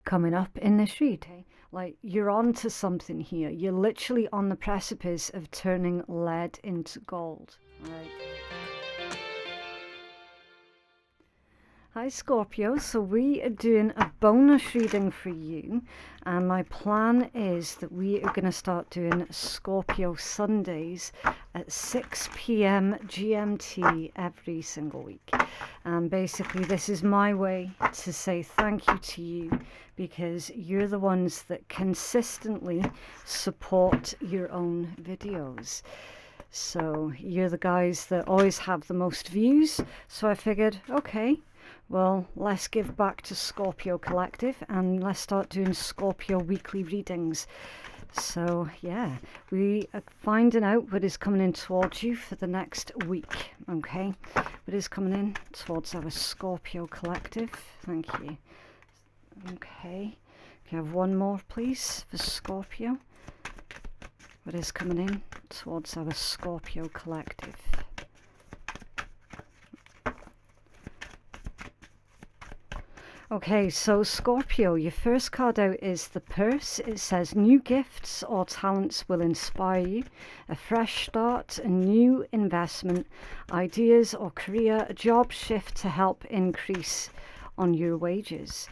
coming up in this read. Okay? Like, you're on to something here. You're literally on the precipice of turning lead into gold. All right. Hi Scorpio, so we are doing a bonus reading for you, and my plan is that we are going to start doing Scorpio Sundays at 6 p.m. GMT every single week. And basically this is my way to say thank you to you, because you're the ones that consistently support your own videos. So you're the guys that always have the most views, so I figured, okay, well, let's give back to Scorpio Collective and let's start doing Scorpio weekly readings. So yeah, we are finding out what is coming in towards you for the next week. Okay, what is coming in towards our Scorpio Collective. Thank you. Okay, can I have one more please for Scorpio? What is coming in towards our Scorpio Collective? Okay, so Scorpio, your first card out is the Purse. It says new gifts or talents will inspire you, a fresh start, a new investment, ideas or career, a job shift to help increase on your wages.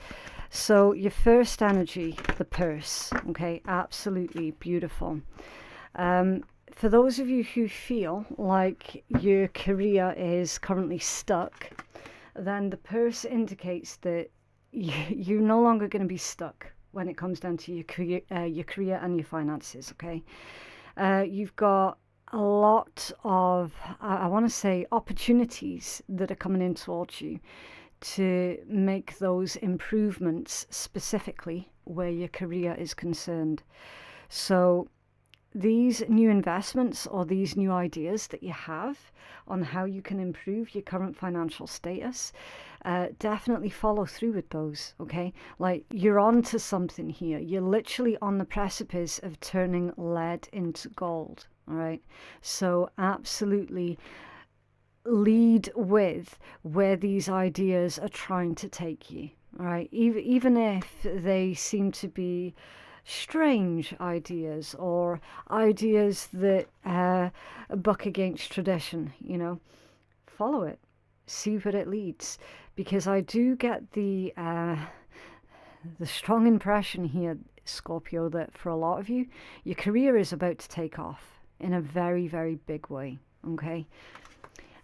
So your first energy, the Purse, okay, absolutely beautiful. For those of you who feel like your career is currently stuck, then the Purse indicates that you're no longer going to be stuck when it comes down to your career and your finances. Okay, you've got a lot of I want to say opportunities that are coming in towards you to make those improvements specifically where your career is concerned. So these new investments or these new ideas that you have on how you can improve your current financial status, definitely follow through with those. Okay, like, you're on to something here. You're literally on the precipice of turning lead into gold. All right, so absolutely lead with where these ideas are trying to take you. All right, even if they seem to be strange ideas or ideas that buck against tradition, you know, follow it, see where it leads, because I do get the strong impression here, Scorpio, that for a lot of you, your career is about to take off in a very, very big way. Okay,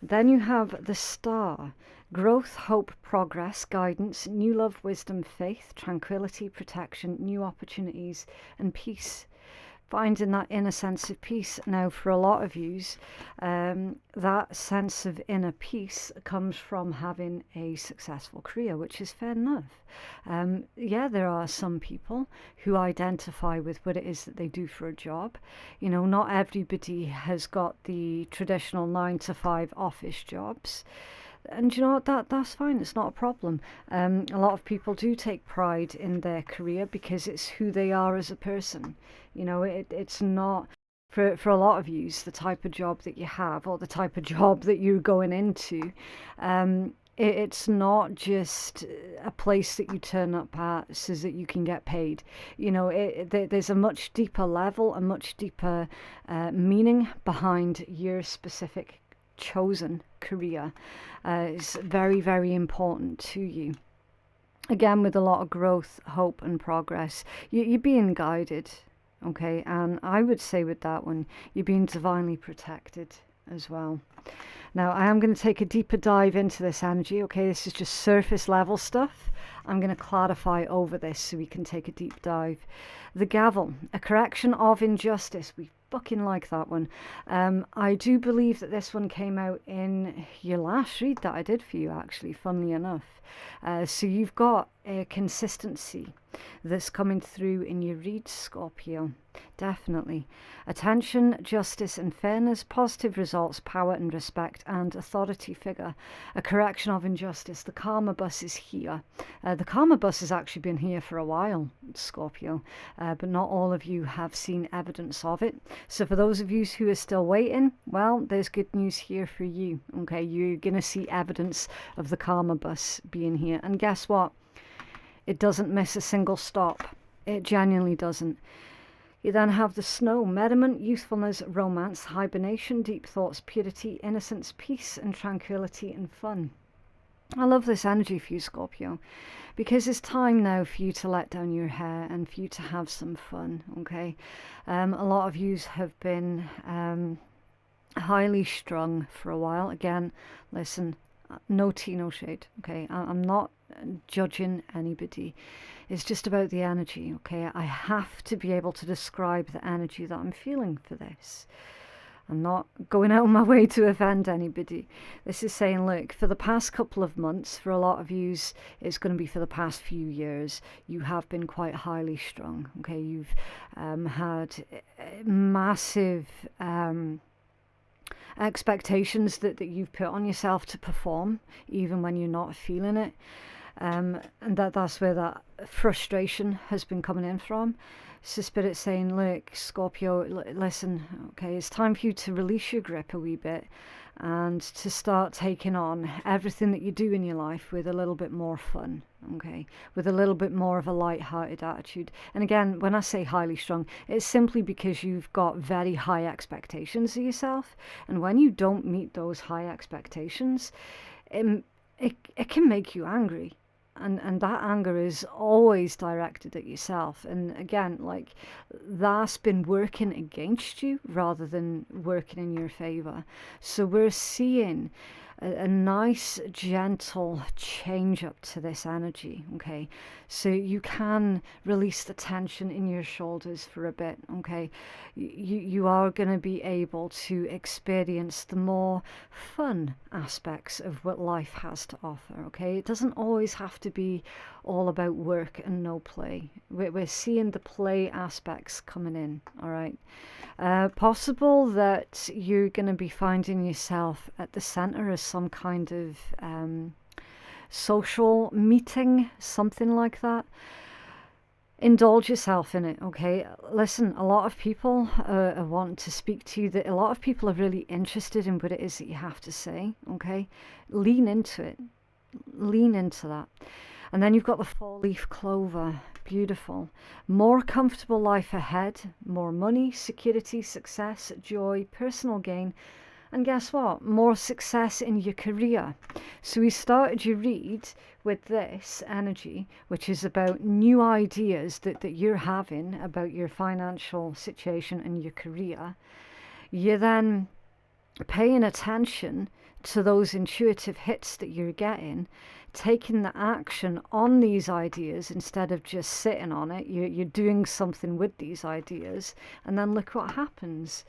then you have the Star. Growth, hope, progress, guidance, new love, wisdom, faith, tranquility, protection, new opportunities, and peace. Finding that inner sense of peace. Now, for a lot of yous, that sense of inner peace comes from having a successful career, which is fair enough. Yeah, there are some people who identify with what it is that they do for a job. You know, not everybody has got the traditional 9-to-5 office jobs. And you know what, that's fine, it's not a problem. A lot of people do take pride in their career because it's who they are as a person. You know, it's not, for a lot of you, the type of job that you have or the type of job that you're going into. It's not just a place that you turn up at so that you can get paid. You know, there's a much deeper level, a much deeper meaning behind your specific chosen career. Is very, very important to you. Again, with a lot of growth, hope, and progress, you're being guided. Okay, and I would say with that one, you're being divinely protected as well. Now, I am going to take a deeper dive into this energy. Okay, this is just surface level stuff. I'm going to clarify over this so we can take a deep dive. The Gavel, a correction of injustice. We fucking like that one. I do believe that this one came out in your last read that I did for you, actually, funnily enough. So you've got a consistency that's coming through in your read, Scorpio. Definitely. Attention, justice and fairness, positive results, power and respect, and authority figure. A correction of injustice. The karma bus is here. The karma bus has actually been here for a while, Scorpio, but not all of you have seen evidence of it. So for those of you who are still waiting, well, there's good news here for you. Okay, you're going to see evidence of the karma bus being here. And guess what? It doesn't miss a single stop. It genuinely doesn't. You then have the snow, merriment, youthfulness, romance, hibernation, deep thoughts, purity, innocence, peace and tranquility and fun. I love this energy for you, Scorpio, because it's time now for you to let down your hair and for you to have some fun, okay? A lot of yous have been highly strung for a while. Again, listen, no tea, no shade, okay? I'm not judging anybody. It's just about the energy, okay? I have to be able to describe the energy that I'm feeling for this. I'm not going out of my way to offend anybody. This is saying, look, for the past couple of months, for a lot of yous, it's going to be for the past few years, you have been quite highly strung, okay? You've had massive expectations that you've put on yourself to perform, even when you're not feeling it. And that's where that frustration has been coming in from. So Spirit's saying, look, Scorpio, listen, okay, it's time for you to release your grip a wee bit and to start taking on everything that you do in your life with a little bit more fun, okay, with a little bit more of a light-hearted attitude. And again, when I say highly strung, it's simply because you've got very high expectations of yourself. And when you don't meet those high expectations, it can make you angry. And that anger is always directed at yourself. And again, like, that's been working against you rather than working in your favor. So we're seeing a nice, gentle change up to this energy, okay? So you can release the tension in your shoulders for a bit, okay? You are going to be able to experience the more fun aspects of what life has to offer, okay? It doesn't always have to be all about work and no play. We're seeing the play aspects coming in, all right? Possible that you're going to be finding yourself at the center of some kind of social meeting, something like that. Indulge yourself in it, okay? Listen, a lot of people are wanting to speak to you. That a lot of people are really interested in what it is that you have to say, okay? Lean into it. Lean into that. And then you've got the four-leaf clover. Beautiful. More comfortable life ahead. More money, security, success, joy, personal gain. And guess what? More success in your career. So we started your read with this energy, which is about new ideas that you're having about your financial situation and your career. You're then paying attention to those intuitive hits that you're getting, taking the action on these ideas instead of just sitting on it. You're doing something with these ideas, and then look what happens.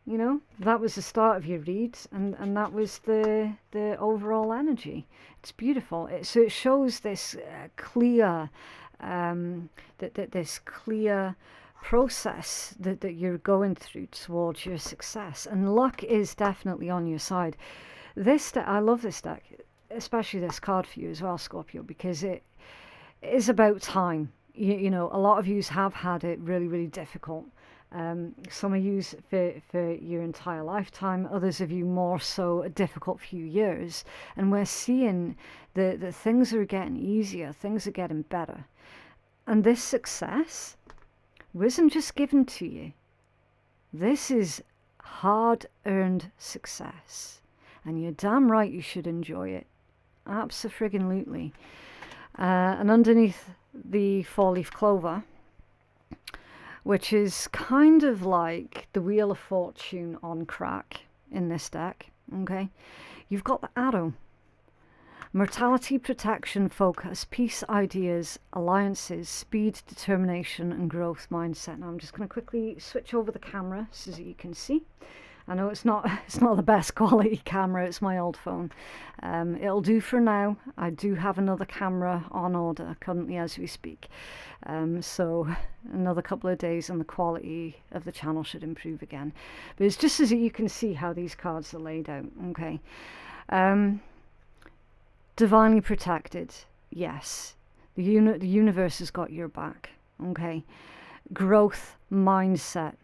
You know, that was the start of your read, and that was the overall energy. It's beautiful. So it shows this clear, this clear process that you're going through towards your success, and luck is definitely on your side. This deck, I love this deck, especially this card for you as well, Scorpio, because it is about time. You know, a lot of yous have had it really, really difficult. Some of you for your entire lifetime, others of you more so a difficult few years. And we're seeing that things are getting easier, things are getting better. And this success wasn't just given to you. This is hard-earned success. And you're damn right you should enjoy it. Abso-friggin-lutely. And underneath the four-leaf clover, which is kind of like the Wheel of Fortune on crack in this deck, okay? You've got the arrow. Mortality, protection, focus, peace, ideas, alliances, speed, determination, and growth mindset. Now I'm just going to quickly switch over the camera so that you can see. I know it's not the best quality camera, it's my old phone. It'll do for now. I do have another camera on order currently as we speak. So another couple of days and the quality of the channel should improve again. But it's just so that you can see how these cards are laid out, okay? Divinely protected, yes. The universe has got your back, okay? Growth mindset.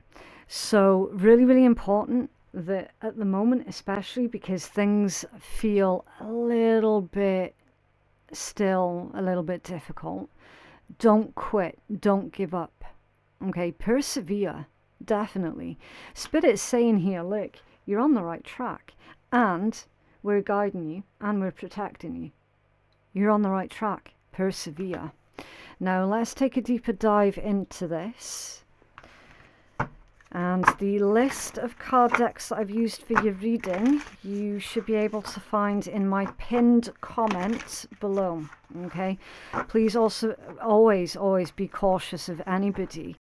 So really, really important that at the moment, especially because things feel a little bit still a little bit difficult, Don't quit. Don't give up. Okay, persevere. Definitely. Spirit's saying here, look, you're on the right track. And we're guiding you and we're protecting you. You're on the right track. Persevere. Now let's take a deeper dive into this. And the list of card decks that I've used for your reading, you should be able to find in my pinned comment below. Okay? Please also always be cautious of anybody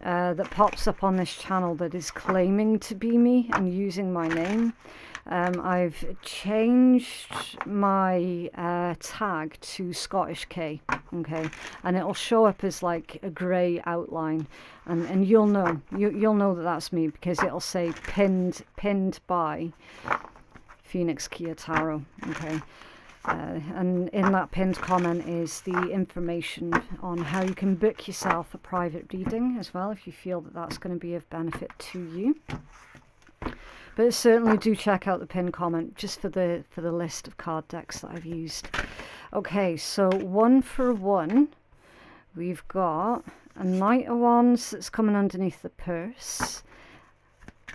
that pops up on this channel that is claiming to be me and using my name. I've changed my tag to Scottish K, okay, and it'll show up as like a grey outline, and you'll know that that's me because it'll say pinned by Phoenix Keia Tarot, okay. And in that pinned comment is the information on how you can book yourself a private reading as well if you feel that that's going to be of benefit to you. But certainly do check out the pinned comment just for the list of card decks that I've used. Okay, so 1 for 1, we've got a Knight of Wands that's coming underneath the purse,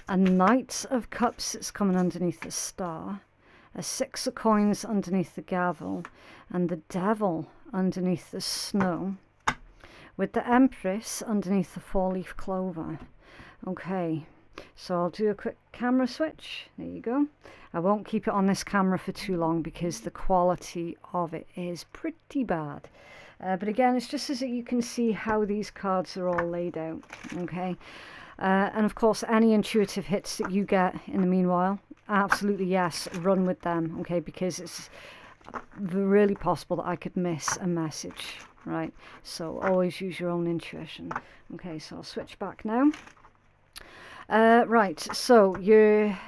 a Knight of Cups that's coming underneath the star, a 6 of Coins underneath the gavel, and the Devil underneath the snow, with the Empress underneath the 4-leaf clover. Okay, so I'll do a quick camera switch. There you go. I won't keep it on this camera for too long because the quality of it is pretty bad. But again, it's just so that you can see how these cards are all laid out. Okay, and of course, any intuitive hits that you get in the meanwhile, absolutely yes, run with them. Okay, because it's really possible that I could miss a message. Right, so always use your own intuition. Okay, so I'll switch back now. Right, so your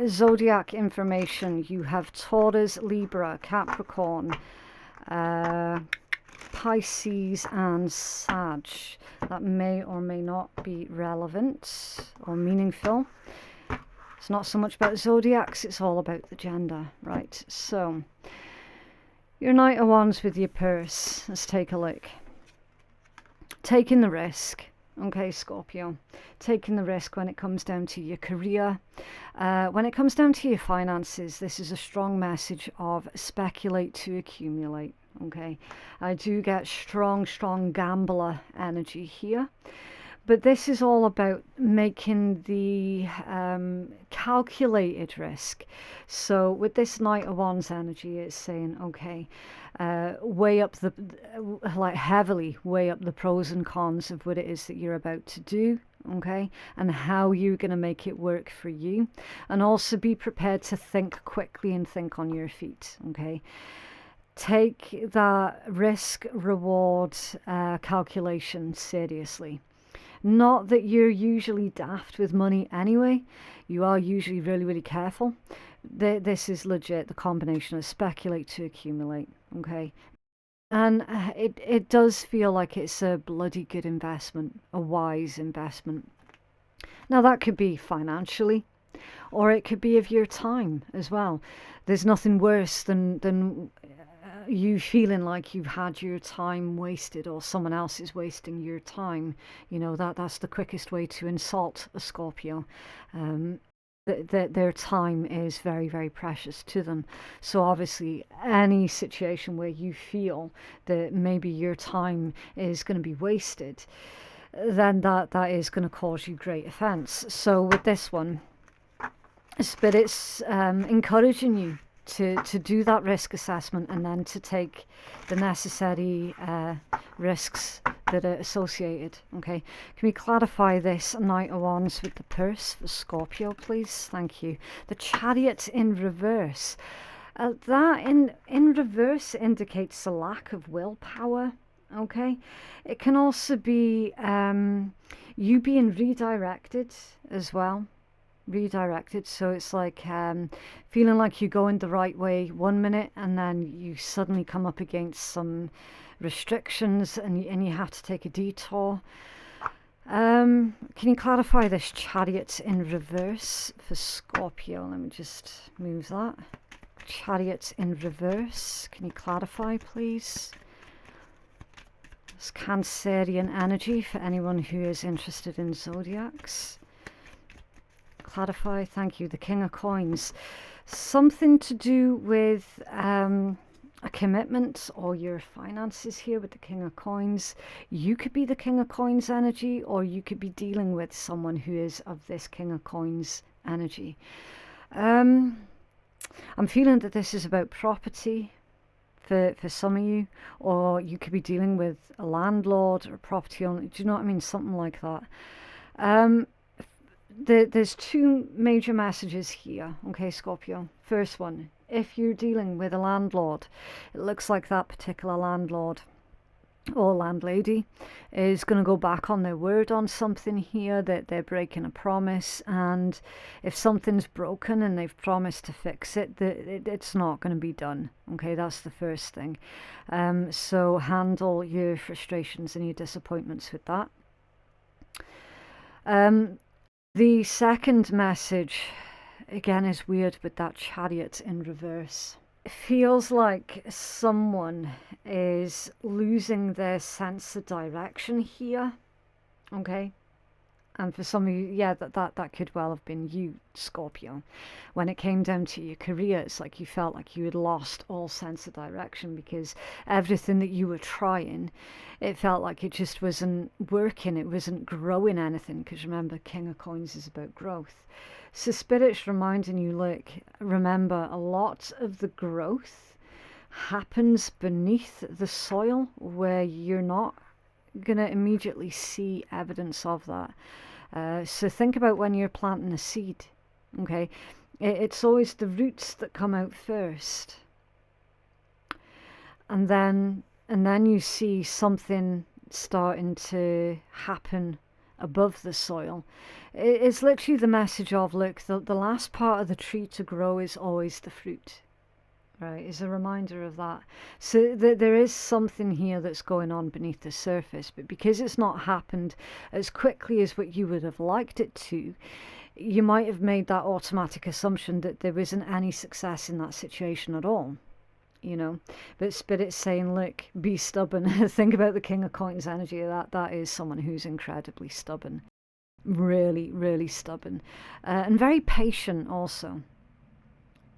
zodiac information, you have Taurus, Libra, Capricorn, Pisces and Sag. That may or may not be relevant or meaningful. It's not so much about zodiacs, it's all about the gender. Right, so your Knight of Wands with your purse. Let's take a look. Taking the risk. Okay, Scorpio, taking the risk when it comes down to your career. When it comes down to your finances, this is a strong message of speculate to accumulate. Okay, I do get strong gambler energy here. But this is all about making the calculated risk. So with this Knight of Wands energy, it's saying, okay, heavily weigh up the pros and cons of what it is that you're about to do, okay, and how you're going to make it work for you. And also be prepared to think quickly and think on your feet, okay. Take that risk reward calculation seriously. Not that you're usually daft with money anyway. You are usually really careful. This is legit the combination of speculate to accumulate. Okay. And it does feel like it's a bloody good investment, a wise investment. Now that could be financially, or it could be of your time as well. There's nothing worse than you feeling like you've had your time wasted or someone else is wasting your time. You know, that's the quickest way to insult a Scorpio. Their time is very precious to them. So obviously any situation where you feel that maybe your time is going to be wasted, then that is going to cause you great offense. So with this one, Spirit's encouraging you to do that risk assessment and then to take the necessary risks that are associated. Okay, can we clarify this Knight of Wands with the purse for Scorpio, please? Thank you. The Chariot in reverse. That in reverse indicates a lack of willpower. Okay, it can also be you being redirected as well. Redirected, so it's like feeling like you're going the right way 1 minute and then you suddenly come up against some restrictions and you have to take a detour. Can you clarify this Chariot in reverse for Scorpio? Let me just move that. Chariot in reverse, can you clarify please? It's Cancerian energy for anyone who is interested in zodiacs. Clarify, thank you. The King of Coins. Something to do with a commitment or your finances here with the King of Coins. You could be the King of Coins energy, or you could be dealing with someone who is of this King of Coins energy. I'm feeling that this is about property for some of you, or you could be dealing with a landlord or property owner. Do you know what I mean? Something like that. There's two major messages here, okay, Scorpio. First one, if you're dealing with a landlord, it looks like that particular landlord or landlady is going to go back on their word on something here, that they're breaking a promise, and if something's broken and they've promised to fix it, it's not going to be done. Okay, that's the first thing. So handle your frustrations and your disappointments with that. The second message, again, is weird with that Chariot in reverse. It feels like someone is losing their sense of direction here, okay? And for some of you, yeah, that could well have been you, Scorpio. When it came down to your career, it's like you felt like you had lost all sense of direction, because everything that you were trying, it felt like it just wasn't working. It wasn't growing anything, because remember, King of Coins is about growth. So Spirit's reminding you, look, remember, a lot of the growth happens beneath the soil, where you're not going to immediately see evidence of that. So think about when you're planting a seed, okay? It's always the roots that come out first. And then you see something starting to happen above the soil. It's literally the message of, look, the last part of the tree to grow is always the fruit. Right, is a reminder of that. So there is something here that's going on beneath the surface, but because it's not happened as quickly as what you would have liked it to, you might have made that automatic assumption that there isn't any success in that situation at all, you know. But Spirit's saying, look, be stubborn. Think about the King of Coins energy. That is someone who's incredibly stubborn, really, really stubborn, and very patient also.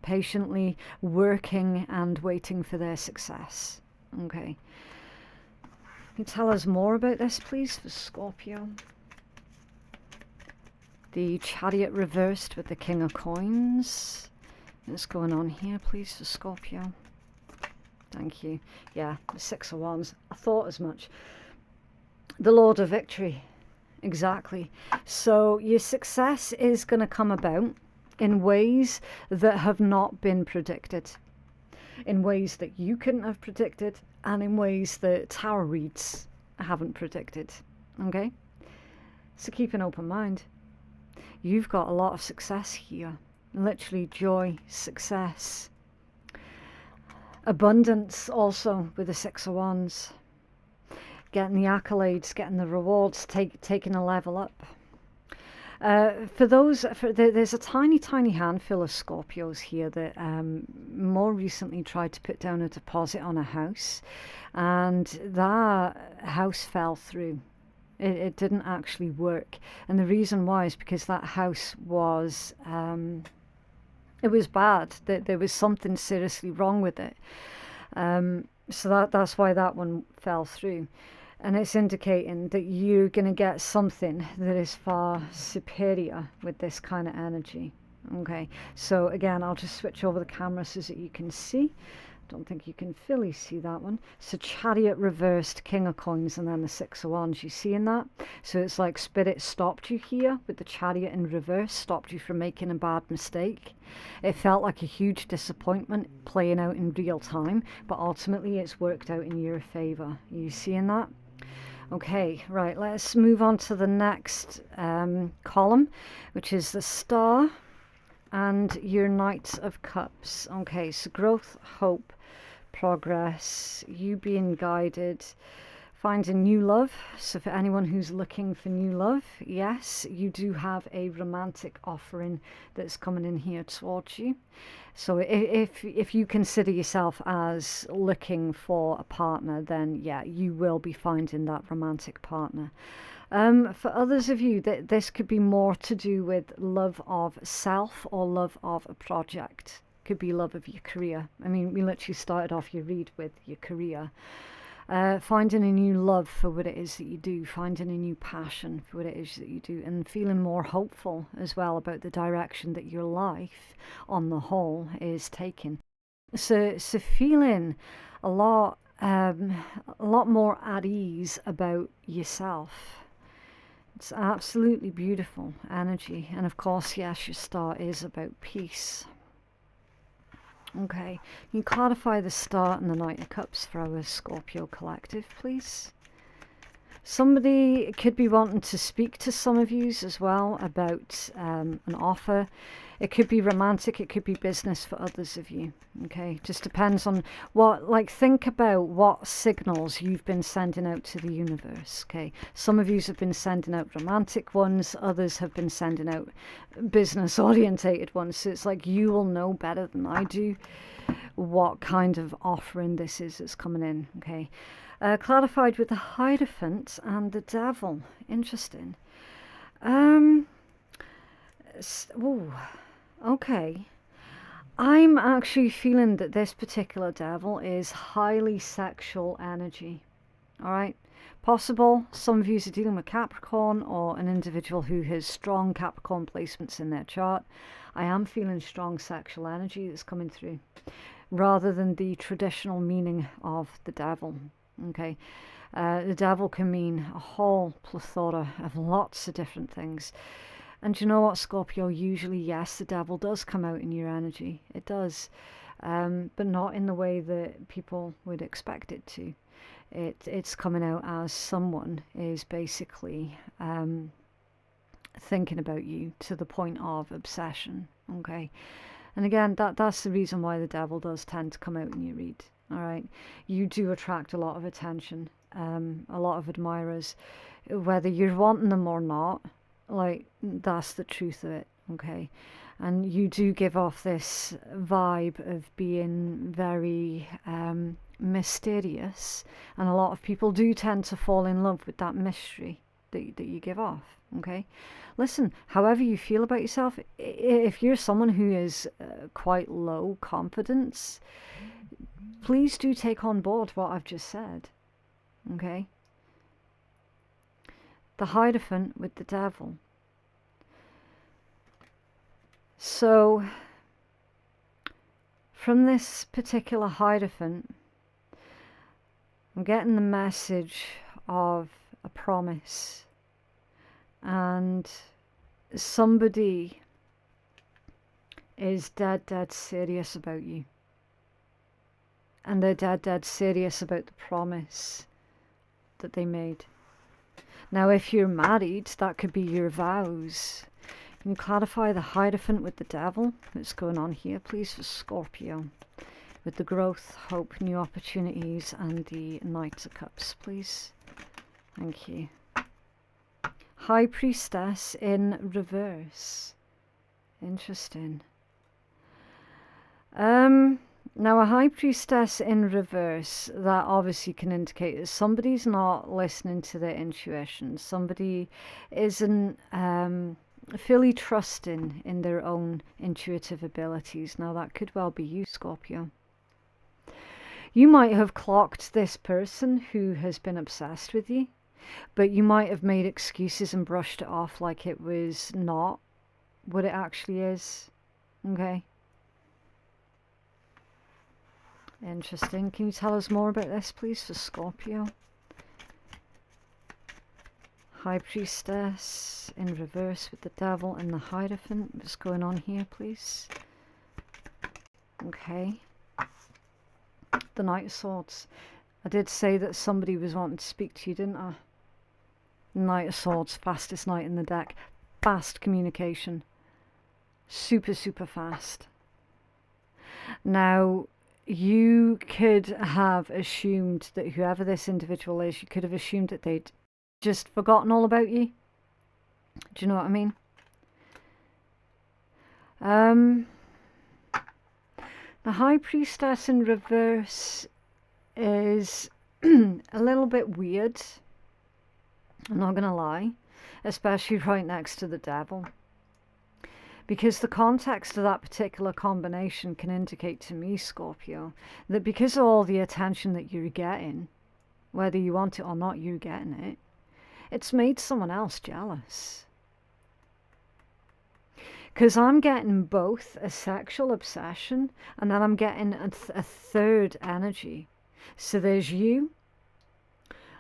Patiently working and waiting for their success. Okay. Can you tell us more about this, please, for Scorpio? The Chariot reversed with the King of Coins. What's going on here, please, for Scorpio? Thank you. Yeah, the Six of Wands. I thought as much. The Lord of Victory. Exactly. So your success is going to come about in ways that have not been predicted, in ways that you couldn't have predicted, and in ways that tarot reads haven't predicted. Okay? So keep an open mind. You've got a lot of success here. Literally joy, success. Abundance also with the Six of Wands. Getting the accolades, getting the rewards, taking a level up. There's a tiny handful of Scorpios here that more recently tried to put down a deposit on a house, and that house fell through. It didn't actually work, and the reason why is because that house was it was bad. That there was something seriously wrong with it. So that's why that one fell through. And it's indicating that you're going to get something that is far superior with this kind of energy. Okay, so again, I'll just switch over the camera so that you can see. Don't think you can fully see that one. So Chariot reversed, King of Coins, and then the Six of Wands. You seeing that? So it's like Spirit stopped you here with the Chariot in reverse, stopped you from making a bad mistake. It felt like a huge disappointment playing out in real time, but ultimately it's worked out in your favor. Are you seeing that? Okay, right, let's move on to the next column, which is the Star and your Knight of Cups. Okay, so growth, hope, progress, you being guided, Finding new love. So for anyone who's looking for new love, yes, you do have a romantic offering that's coming in here towards you. So if you consider yourself as looking for a partner, then yeah, you will be finding that romantic partner. For others of you, this could be more to do with love of self or love of a project. Could be love of your career. I mean, we literally started off your read with your career. Finding a new love for what it is that you do, finding a new passion for what it is that you do, and feeling more hopeful as well about the direction that your life on the whole is taking. So feeling a lot more at ease about yourself. It's absolutely beautiful energy. And of course, yes, your star is about peace. Okay, can you clarify the star and the Knight of Cups for our Scorpio collective, please? Somebody could be wanting to speak to some of you as well about an offer. It could be romantic, it could be business for others of you. Okay, just depends on what, like, think about what signals you've been sending out to the universe. Okay, some of you have been sending out romantic ones, others have been sending out business orientated ones. So it's like you will know better than I do what kind of offering this is that's coming in. Okay. Clarified with the Hierophant and the Devil. Interesting. Okay. I'm actually feeling that this particular devil is highly sexual energy. Alright? Possible some of you are dealing with Capricorn or an individual who has strong Capricorn placements in their chart. I am feeling strong sexual energy that's coming through, rather than the traditional meaning of the devil. Okay, the devil can mean a whole plethora of lots of different things. And you know what, Scorpio, usually, yes, the devil does come out in your energy. It does, but not in the way that people would expect it to. It's coming out as someone is basically thinking about you to the point of obsession. Okay, and again, that's the reason why the devil does tend to come out in your read. All right, you do attract a lot of attention, a lot of admirers, whether you're wanting them or not. Like, that's the truth of it. Okay, and you do give off this vibe of being very mysterious, and a lot of people do tend to fall in love with that mystery that you give off. Okay, listen, however you feel about yourself, if you're someone who is quite low confidence, please do take on board what I've just said. Okay, the Hierophant with the Devil. So from this particular Hierophant, I'm getting the message of a promise, and somebody is dead serious about you, and they're dead serious about the promise that they made. Now, if you're married, that could be your vows. Can you clarify the Hierophant with the Devil that's going on here, please, for Scorpio, with the growth, hope, new opportunities, and the Knight of Cups, please? Thank you. High Priestess in reverse. Interesting. Now, a High Priestess in reverse, that obviously can indicate that somebody's not listening to their intuition. Somebody isn't fully trusting in their own intuitive abilities. Now, that could well be you, Scorpio. You might have clocked this person who has been obsessed with you, but you might have made excuses and brushed it off like it was not what it actually is. Okay. Interesting. Can you tell us more about this, please, for Scorpio? High Priestess in reverse with the Devil and the Hierophant. What's going on here, please? Okay. The Knight of Swords. I did say that somebody was wanting to speak to you, didn't I? Knight of Swords, fastest knight in the deck. Fast communication. Super fast. Now, you could have assumed that whoever this individual is, you could have assumed that they'd just forgotten all about you. Do you know what I mean? The High Priestess in reverse is a little bit weird. I'm not going to lie. Especially right next to the Devil. Because the context of that particular combination can indicate to me, Scorpio, that because of all the attention that you're getting, whether you want it or not, you're getting it, it's made someone else jealous. Because I'm getting both a sexual obsession and then I'm getting a third energy. So there's you,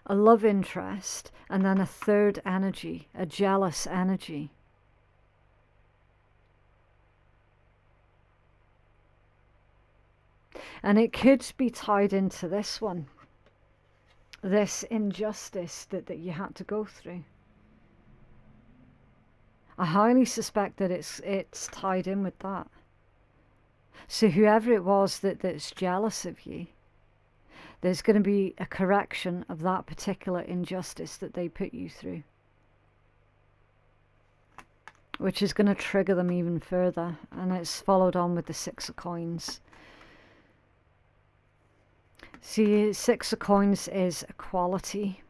a love interest, and then a third energy, a jealous energy. And it could be tied into this one, this injustice that you had to go through. I highly suspect that it's tied in with that. So whoever it was that's jealous of you, there's going to be a correction of that particular injustice that they put you through, which is going to trigger them even further. And it's followed on with the Six of Coins. See, Six of Coins is equality.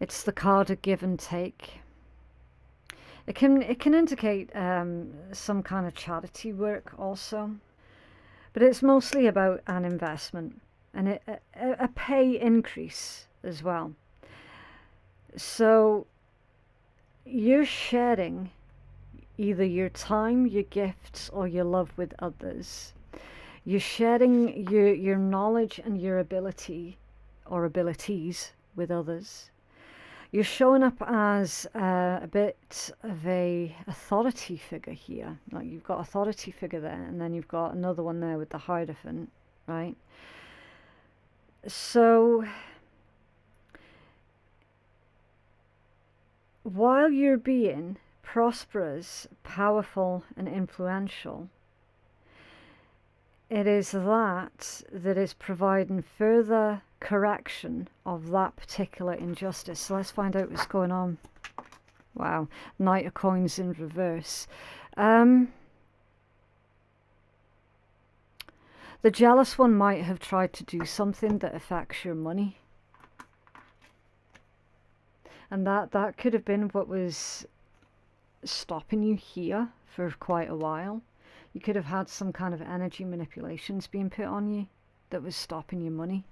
It's the card of give and take. It can indicate some kind of charity work also, but it's mostly about an investment and a pay increase as well. So you're sharing either your time, your gifts, or your love with others. You're sharing your knowledge and your ability or abilities with others. You're showing up as a bit of a authority figure here. Like you've got authority figure there, and then you've got another one there with the Hierophant, right? So while you're being prosperous, powerful, and influential, it is that is providing further correction of that particular injustice. So let's find out what's going on. Wow, Knight of Coins in reverse. The jealous one might have tried to do something that affects your money. And that could have been what was stopping you here for quite a while. You could have had some kind of energy manipulations being put on you that was stopping your money.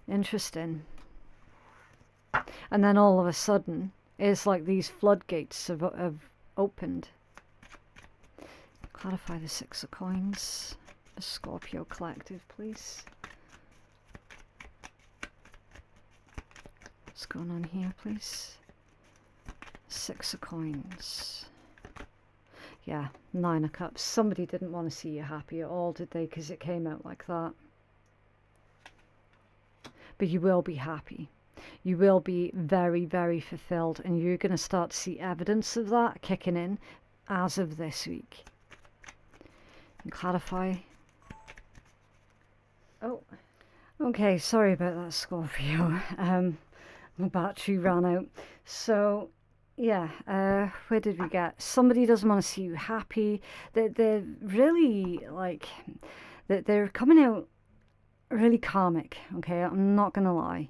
Interesting. And then all of a sudden, it's like these floodgates have opened. Clarify the Six of Coins. A Scorpio collective, please. What's going on here, please? Six of Coins. Yeah, Nine of Cups. Somebody didn't want to see you happy at all, did they? Because it came out like that. But you will be happy. You will be very, very fulfilled. And you're going to start to see evidence of that kicking in as of this week. And clarify. Oh. Okay, sorry about that, Scorpio. My battery ran out. So... yeah, where did we get? Somebody doesn't want to see you happy. They're really like, they're coming out really karmic, okay? I'm not going to lie.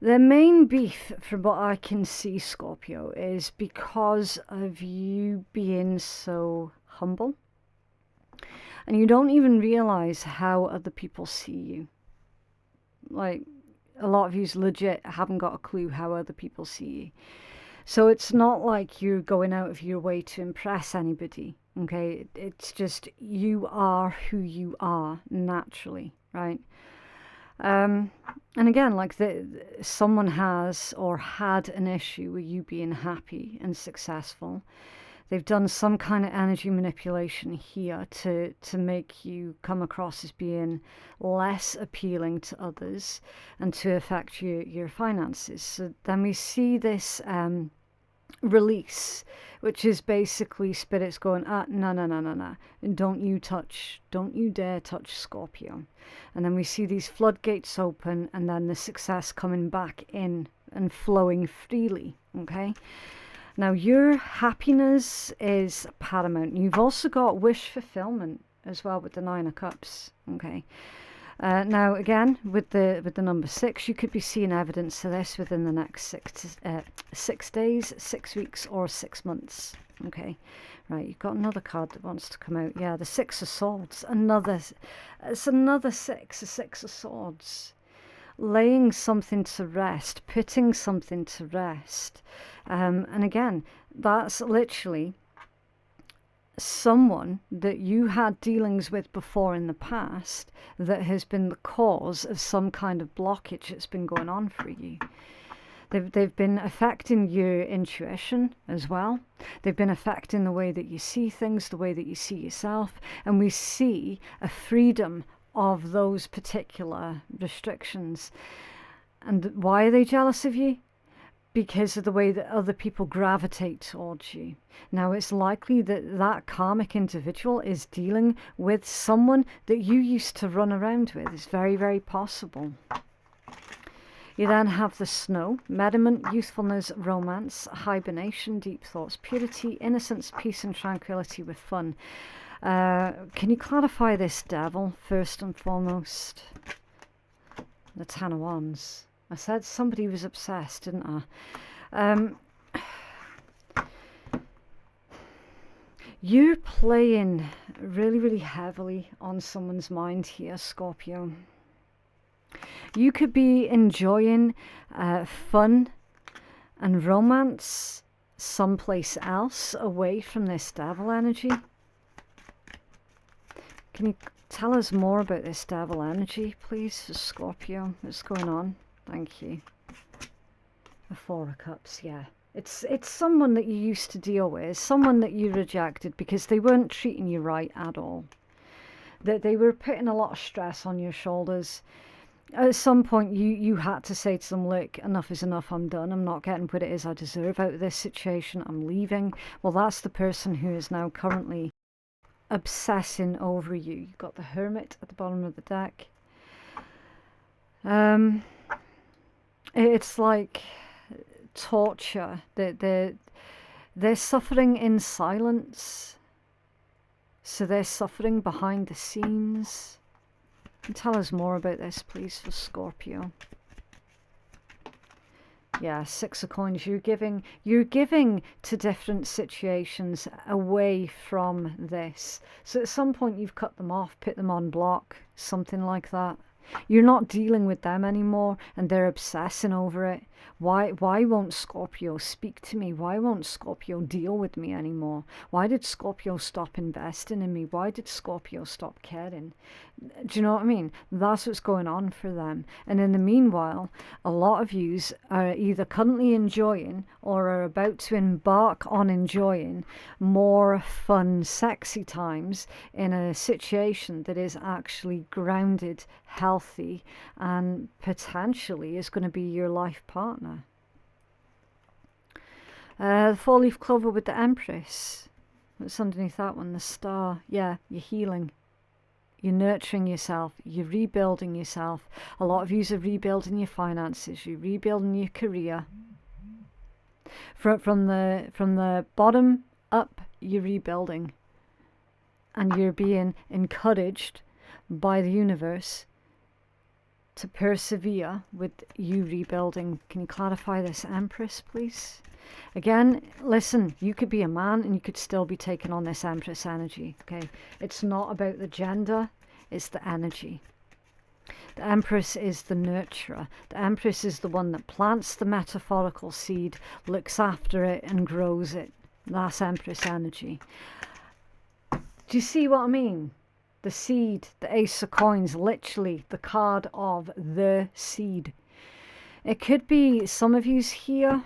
Their main beef, from what I can see, Scorpio, is because of you being so humble. And you don't even realize how other people see you. Like... a lot of you legit haven't got a clue how other people see you. So it's not like you're going out of your way to impress anybody, okay? It's just you are who you are naturally, right? And again, like someone has or had an issue with you being happy and successful. They've done some kind of energy manipulation here to make you come across as being less appealing to others and to affect your finances. So then we see this release, which is basically spirits going, no, don't you dare touch Scorpio. And then we see these floodgates open, and then the success coming back in and flowing freely. Okay, now your happiness is paramount. You've also got wish fulfillment as well with the Nine of Cups. Okay, now again with the number 6, you could be seeing evidence of this within the next 6 days, 6 weeks, or 6 months. Okay, right, you've got another card that wants to come out. Yeah, the Six of Swords. It's another 6, a 6 of Swords. Laying something to rest, putting something to rest. And again, that's literally someone that you had dealings with before in the past that has been the cause of some kind of blockage that's been going on for you. They've been affecting your intuition as well. They've been affecting the way that you see things, the way that you see yourself. And we see a freedom of those particular restrictions. And why are they jealous of you? Because of the way that other people gravitate towards you. Now, it's likely that that karmic individual is dealing with someone that you used to run around with. It's very, very possible. You then have the Snow, merriment, youthfulness, romance, hibernation, deep thoughts, purity, innocence, peace and tranquility with fun. Can you clarify this, Devil, first and foremost? The Ten of Wands. I said somebody was obsessed, didn't I? You're playing really, really heavily on someone's mind here, Scorpio. You could be enjoying fun and romance someplace else away from this Devil energy. Can you tell us more about this Devil energy, please, for Scorpio? What's going on? Thank you. The Four of Cups, yeah. It's someone that you used to deal with, someone that you rejected because they weren't treating you right at all. That they were putting a lot of stress on your shoulders. At some point, you had to say to them, look, enough is enough, I'm done. I'm not getting what it is I deserve out of this situation. I'm leaving. Well, that's the person who is now currently obsessing over you. You've got the Hermit at the bottom of the deck. It's like torture. They're suffering in silence. So they're suffering behind the scenes. And tell us more about this, please, for Scorpio. Yeah, Six of Coins. You're giving to different situations away from this. So at some point you've cut them off, put them on block, something like that. You're not dealing with them anymore, and they're obsessing over it. Why won't Scorpio speak to me? Why won't Scorpio deal with me anymore? Why did Scorpio stop investing in me? Why did Scorpio stop caring? Do you know what I mean? That's what's going on for them. And in the meanwhile, a lot of yous are either currently enjoying or are about to embark on enjoying more fun, sexy times in a situation that is actually grounded, healthy, and potentially is going to be your life partner. The Four-leaf Clover with the Empress. What's underneath that one? The Star. Yeah, you're healing. You're nurturing yourself. You're rebuilding yourself. A lot of you are rebuilding your finances. You're rebuilding your career. From the bottom up, you're rebuilding. And you're being encouraged by the universe to persevere with you rebuilding. Can you clarify this, Empress, please? Again, listen, you could be a man and you could still be taking on this Empress energy, okay? It's not about the gender, it's the energy. The Empress is the nurturer. The Empress is the one that plants the metaphorical seed, looks after it and grows it. That's Empress energy. Do you see what I mean? The seed, the Ace of Coins, literally the card of the seed. It could be some of you's here.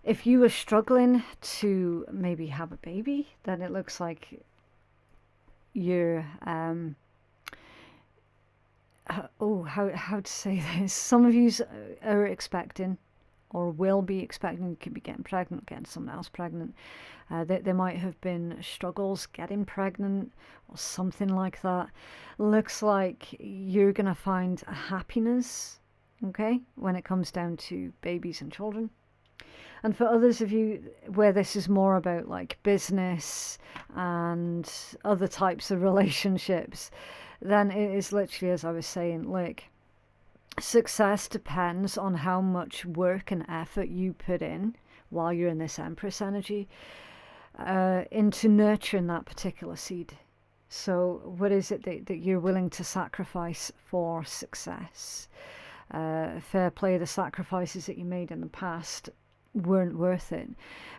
If you were struggling to maybe have a baby, then it looks like you're how to say this, some of you are expecting or will be expecting, you could be getting pregnant, getting someone else pregnant. There might have been struggles getting pregnant or something like that. Looks like you're gonna find a happiness, okay, when it comes down to babies and children. And for others of you where this is more about like business and other types of relationships, then it is literally, as I was saying, like, success depends on how much work and effort you put in while you're in this Empress energy into nurturing that particular seed. So what is it that you're willing to sacrifice for success? Fair play, the sacrifices that you made in the past weren't worth it,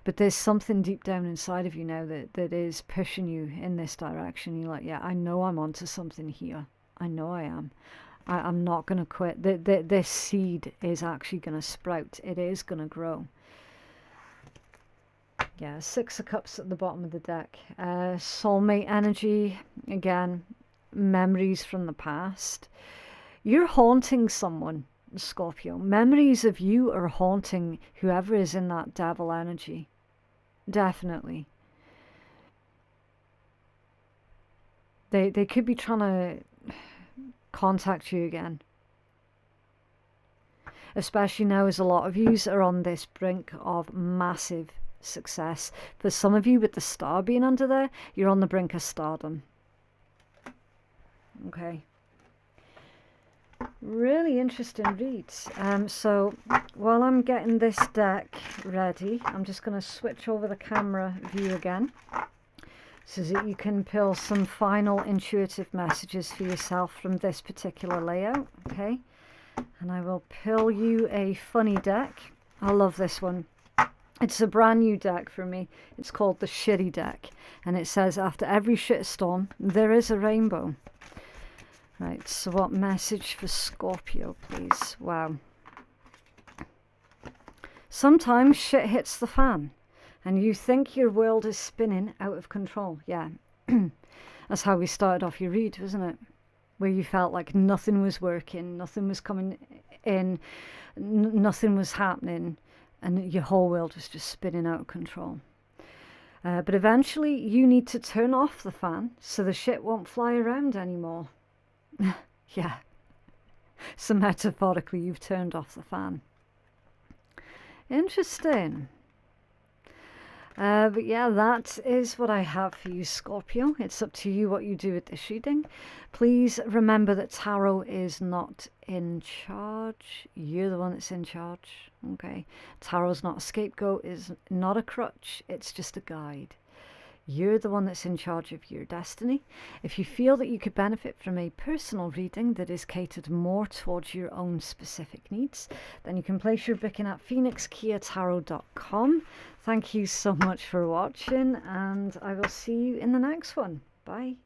but there's something deep down inside of you now that is pushing you in this direction. You're like, yeah, I know I'm onto something here. I know I am. I'm not going to quit. This seed is actually going to sprout. It is going to grow. Yeah, 6 of Cups at the bottom of the deck. Soulmate energy, again, memories from the past. You're haunting someone, Scorpio. Memories of you are haunting whoever is in that devil energy. Definitely. They could be trying to contact you again. Especially now as a lot of you are on this brink of massive success. For some of you, with the star being under there, you're on the brink of stardom. Okay. Really interesting reads. So while I'm getting this deck ready, I'm just going to switch over the camera view again so that you can pull some final intuitive messages for yourself from this particular layout. Okay, and I will pull you a funny deck. I love this one. It's a brand new deck for me. It's called the Shitty Deck, and it says, after every shitstorm there is a rainbow. Right, so what message for Scorpio, please? Wow. Sometimes shit hits the fan and you think your world is spinning out of control. Yeah, that's how we started off your read, wasn't it? Where you felt like nothing was working, nothing was coming in, nothing was happening, and your whole world was just spinning out of control. But eventually you need to turn off the fan so the shit won't fly around anymore. Yeah, so metaphorically you've turned off the fan. Interesting. But yeah, that is what I have for you, Scorpio. It's up to you what you do with this reading. Please remember that tarot is not in charge. You're the one that's in charge. Okay, tarot's not a scapegoat, is not a crutch. It's just a guide. You're the one that's in charge of your destiny. If you feel that you could benefit from a personal reading that is catered more towards your own specific needs, then you can place your booking at phoenixkeiatarot.com. Thank you so much for watching, and I will see you in the next one. Bye.